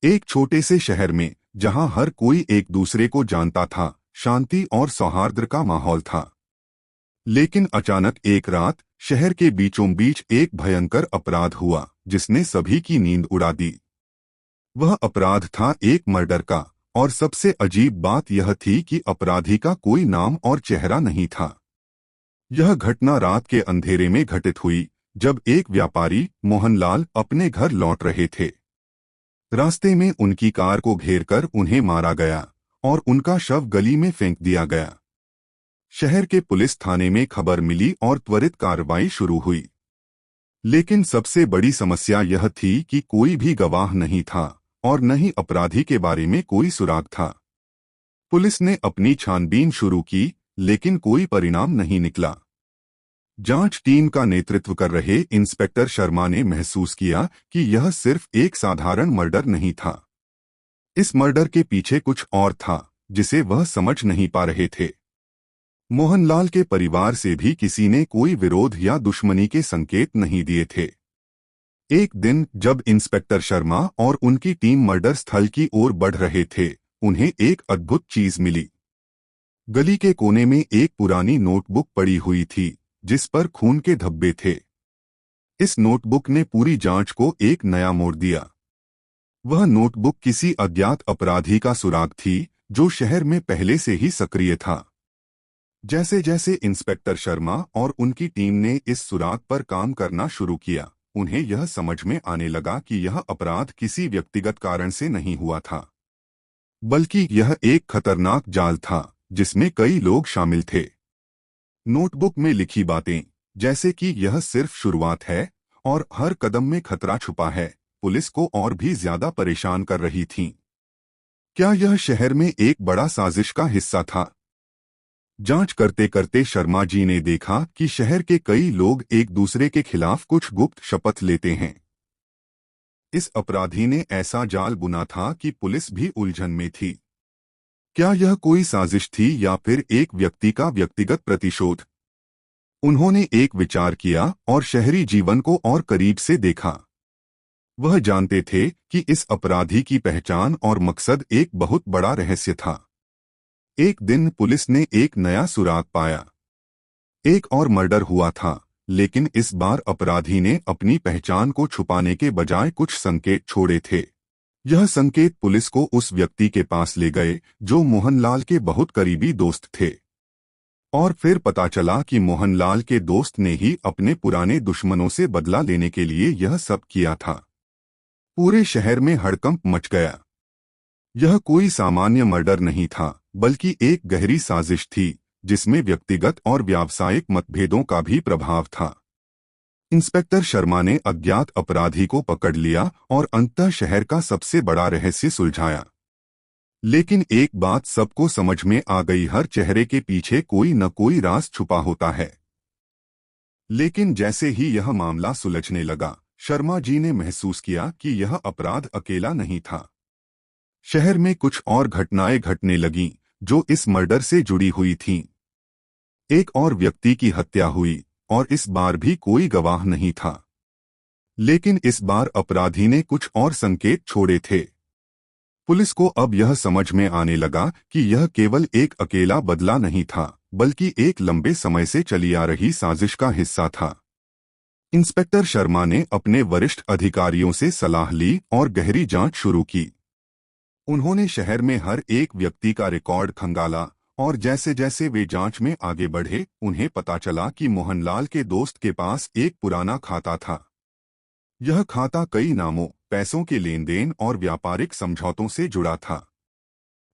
एक छोटे से शहर में जहां हर कोई एक दूसरे को जानता था, शांति और सौहार्द का माहौल था। लेकिन अचानक एक रात शहर के बीचों बीच एक भयंकर अपराध हुआ जिसने सभी की नींद उड़ा दी। वह अपराध था एक मर्डर का, और सबसे अजीब बात यह थी कि अपराधी का कोई नाम और चेहरा नहीं था। यह घटना रात के अंधेरे में घटित हुई जब एक व्यापारी मोहनलाल अपने घर लौट रहे थे। रास्ते में उनकी कार को घेरकर उन्हें मारा गया और उनका शव गली में फेंक दिया गया। शहर के पुलिस थाने में खबर मिली और त्वरित कार्रवाई शुरू हुई। लेकिन सबसे बड़ी समस्या यह थी कि कोई भी गवाह नहीं था और न ही अपराधी के बारे में कोई सुराग था। पुलिस ने अपनी छानबीन शुरू की, लेकिन कोई परिणाम नहीं निकला। जांच टीम का नेतृत्व कर रहे इंस्पेक्टर शर्मा ने महसूस किया कि यह सिर्फ एक साधारण मर्डर नहीं था। इस मर्डर के पीछे कुछ और था जिसे वह समझ नहीं पा रहे थे। मोहनलाल के परिवार से भी किसी ने कोई विरोध या दुश्मनी के संकेत नहीं दिए थे। एक दिन जब इंस्पेक्टर शर्मा और उनकी टीम मर्डर स्थल की ओर बढ़ रहे थे, उन्हें एक अद्भुत चीज मिली। गली के कोने में एक पुरानी नोटबुक पड़ी हुई थी जिस पर खून के धब्बे थे। इस नोटबुक ने पूरी जांच को एक नया मोड़ दिया। वह नोटबुक किसी अज्ञात अपराधी का सुराग थी जो शहर में पहले से ही सक्रिय था। जैसे जैसे इंस्पेक्टर शर्मा और उनकी टीम ने इस सुराग पर काम करना शुरू किया, उन्हें यह समझ में आने लगा कि यह अपराध किसी व्यक्तिगत कारण से नहीं हुआ था, बल्कि यह एक खतरनाक जाल था जिसमें कई लोग शामिल थे। नोटबुक में लिखी बातें, जैसे कि यह सिर्फ शुरुआत है और हर कदम में खतरा छुपा है, पुलिस को और भी ज्यादा परेशान कर रही थीं। क्या यह शहर में एक बड़ा साजिश का हिस्सा था? जांच करते करते शर्मा जी ने देखा कि शहर के कई लोग एक दूसरे के खिलाफ कुछ गुप्त शपथ लेते हैं। इस अपराधी ने ऐसा जाल बुना था कि पुलिस भी उलझन में थी। क्या यह कोई साजिश थी या फिर एक व्यक्ति का व्यक्तिगत प्रतिशोध? उन्होंने एक विचार किया और शहरी जीवन को और करीब से देखा। वह जानते थे कि इस अपराधी की पहचान और मकसद एक बहुत बड़ा रहस्य था। एक दिन पुलिस ने एक नया सुराग पाया। एक और मर्डर हुआ था, लेकिन इस बार अपराधी ने अपनी पहचान को छुपाने के बजाय कुछ संकेत छोड़े थे। यह संकेत पुलिस को उस व्यक्ति के पास ले गए जो मोहनलाल के बहुत करीबी दोस्त थे। और फिर पता चला कि मोहनलाल के दोस्त ने ही अपने पुराने दुश्मनों से बदला लेने के लिए यह सब किया था। पूरे शहर में हड़कंप मच गया। यह कोई सामान्य मर्डर नहीं था, बल्कि एक गहरी साजिश थी जिसमें व्यक्तिगत और व्यावसायिक मतभेदों का भी प्रभाव था। इंस्पेक्टर शर्मा ने अज्ञात अपराधी को पकड़ लिया और अंततः शहर का सबसे बड़ा रहस्य सुलझाया। लेकिन एक बात सबको समझ में आ गई, हर चेहरे के पीछे कोई न कोई राज छुपा होता है। लेकिन जैसे ही यह मामला सुलझने लगा, शर्मा जी ने महसूस किया कि यह अपराध अकेला नहीं था। शहर में कुछ और घटनाएं घटने लगीं जो इस मर्डर से जुड़ी हुई थीं। एक और व्यक्ति की हत्या हुई और इस बार भी कोई गवाह नहीं था। लेकिन इस बार अपराधी ने कुछ और संकेत छोड़े थे। पुलिस को अब यह समझ में आने लगा कि यह केवल एक अकेला बदला नहीं था, बल्कि एक लंबे समय से चली आ रही साजिश का हिस्सा था। इंस्पेक्टर शर्मा ने अपने वरिष्ठ अधिकारियों से सलाह ली और गहरी जांच शुरू की। उन्होंने शहर में हर एक व्यक्ति का रिकॉर्ड खंगाला और जैसे जैसे वे जांच में आगे बढ़े, उन्हें पता चला कि मोहनलाल के दोस्त के पास एक पुराना खाता था। यह खाता कई नामों, पैसों के लेन देन और व्यापारिक समझौतों से जुड़ा था।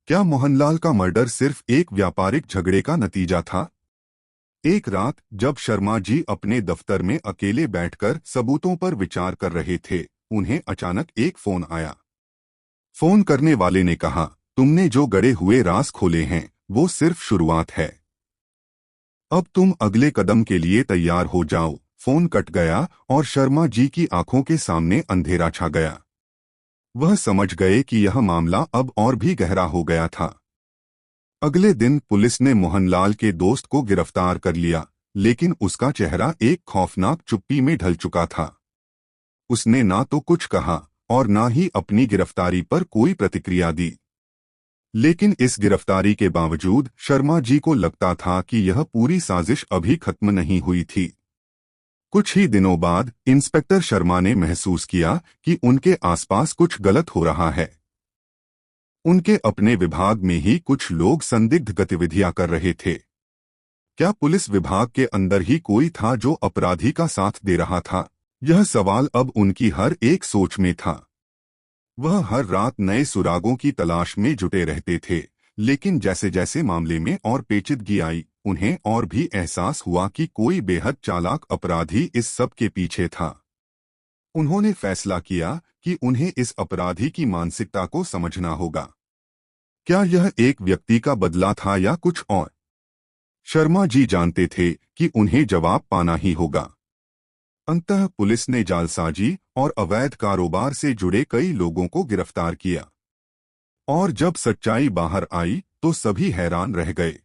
क्या मोहनलाल का मर्डर सिर्फ एक व्यापारिक झगड़े का नतीजा था? एक रात जब शर्मा जी अपने दफ्तर में अकेले बैठकर सबूतों पर विचार कर रहे थे, उन्हें अचानक एक फोन आया। फोन करने वाले ने कहा, तुमने जो गड़े हुए राज खोले हैं वो सिर्फ शुरुआत है। अब तुम अगले कदम के लिए तैयार हो जाओ। फोन कट गया और शर्मा जी की आंखों के सामने अंधेरा छा गया। वह समझ गए कि यह मामला अब और भी गहरा हो गया था। अगले दिन पुलिस ने मोहनलाल के दोस्त को गिरफ्तार कर लिया, लेकिन उसका चेहरा एक खौफनाक चुप्पी में ढल चुका था। उसने ना तो कुछ कहा और न ही अपनी गिरफ्तारी पर कोई प्रतिक्रिया दी। लेकिन इस गिरफ्तारी के बावजूद शर्मा जी को लगता था कि यह पूरी साजिश अभी खत्म नहीं हुई थी। कुछ ही दिनों बाद इंस्पेक्टर शर्मा ने महसूस किया कि उनके आसपास कुछ गलत हो रहा है। उनके अपने विभाग में ही कुछ लोग संदिग्ध गतिविधियां कर रहे थे। क्या पुलिस विभाग के अंदर ही कोई था जो अपराधी का साथ दे रहा था? यह सवाल अब उनकी हर एक सोच में था। वह हर रात नए सुरागों की तलाश में जुटे रहते थे, लेकिन जैसे जैसे मामले में और पेचीदगी आई, उन्हें और भी एहसास हुआ कि कोई बेहद चालाक अपराधी इस सब के पीछे था। उन्होंने फैसला किया कि उन्हें इस अपराधी की मानसिकता को समझना होगा। क्या यह एक व्यक्ति का बदला था या कुछ और? शर्मा जी जानते थे कि उन्हें जवाब पाना ही होगा। अंततः पुलिस ने जालसाजी और अवैध कारोबार से जुड़े कई लोगों को गिरफ्तार किया, और जब सच्चाई बाहर आई तो सभी हैरान रह गए।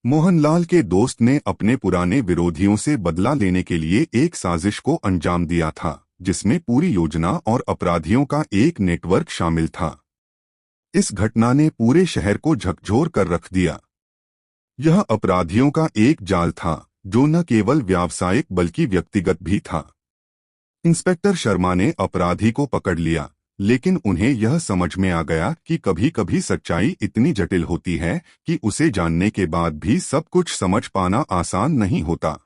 मोहनलाल के दोस्त ने अपने पुराने विरोधियों से बदला लेने के लिए एक साजिश को अंजाम दिया था, जिसमें पूरी योजना और अपराधियों का एक नेटवर्क शामिल था। इस घटना ने पूरे शहर को झकझोर कर रख दिया। यह अपराधियों का एक जाल था जो न केवल व्यावसायिक बल्कि व्यक्तिगत भी था। इंस्पेक्टर शर्मा ने अपराधी को पकड़ लिया, लेकिन उन्हें यह समझ में आ गया कि कभी कभी सच्चाई इतनी जटिल होती है कि उसे जानने के बाद भी सब कुछ समझ पाना आसान नहीं होता।